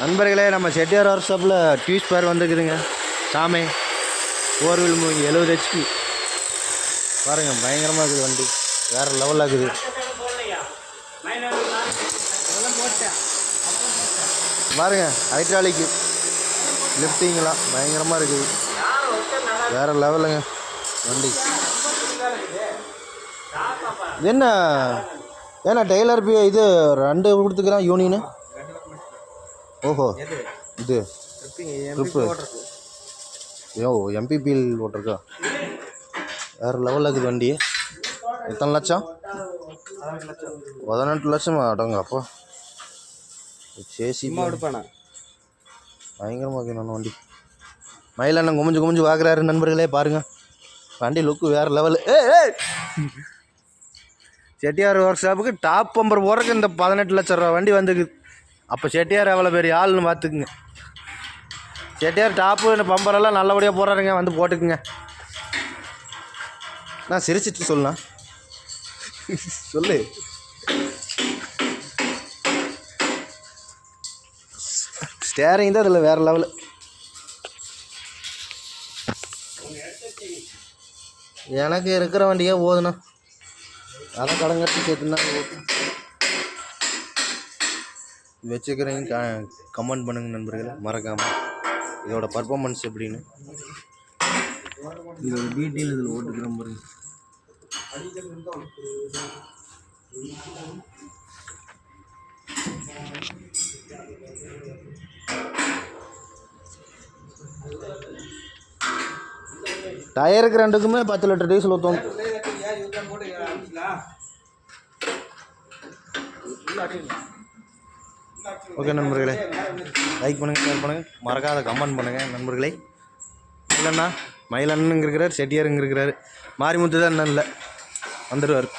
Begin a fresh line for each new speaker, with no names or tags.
நண்பர்களே, நம்ம செட்டியார் ஒர்க் ஷாப்பில் டியூஸ் பேர் வந்துருக்குதுங்க. சாமி 4 வீல் மூவிங் 70 HP பாருங்கள், பயங்கரமாக இருக்குது வண்டி, வேறு லெவலில் இருக்குது. பாருங்கள், ஹைட்ராலிக்கு லிஃப்டிங்கெலாம் பயங்கரமாக இருக்குது, வேறு லெவலுங்க வண்டி. என்ன ஏன்னா டெய்லர் இது 2 கொடுத்துக்கிறான் யூனியனு. ஓஹோ, இது ட்ரிப்பு எம்பிபிஎல் ஓட்டிருக்கா, வேறு லெவலில் இருக்குது வண்டி. எத்தனை லட்சம்? 18 லட்சமா? அடங்க அப்போ சேசி
எடுப்பானா,
பயங்கரமாக இருக்குது நான் வண்டி. மயிலண்ணன் குமிஞ்சு பார்க்குறாரு நண்பர்களே, பாருங்கள் வண்டி லுக்கு வேறு லெவலு. செட்டியார் ஒர்க் ஷாப்புக்கு டாப் பம்பர் போடுறதுக்கு இந்த 18 லட்சம் ரூபா வண்டி வந்துக்குது. அப்போ செட்டியார் எவ்வளோ பெரிய ஆள்னு பார்த்துக்குங்க. செட்டியார் டாப்பு இந்த பம்பரெல்லாம் நல்லபடியாக போடுறாருங்க, வந்து போட்டுக்குங்க. நான் சிரிச்சிட்டு சொல்லலாம் சொல்லு. ஸ்டேரிங் தான் அதில் வேறு லெவலு. எனக்கு இருக்கிற வண்டியே போதுண்ணா, அதை கடன் கட்டி சேர்த்துனா வச்சுக்கிறீங்க. கமெண்ட் பண்ணுங்கள் நண்பர்களே, மறக்காமல் இதோட பர்ஃபார்மன்ஸ் எப்படின்னு. இதோட டீட்டெயில் இதில் ஓட்டுக்கிற பாருங்க. டயருக்கு 2க்குமே 10 லிட்டர் டீசல் ஊற்றும். ஓகே நண்பர்களே, லைக் பண்ணுங்கள், ஷேர் பண்ணுங்கள், மறக்காத கமெண்ட் பண்ணுங்கள் நண்பர்களே. இல்லைண்ணா மயிலண்ணனுங்க இருக்கிறார், செட்டியாருங்க இருக்கிறார், மாரிமுத்து தான் இன்னும் இல்லை, வந்துடுவார்.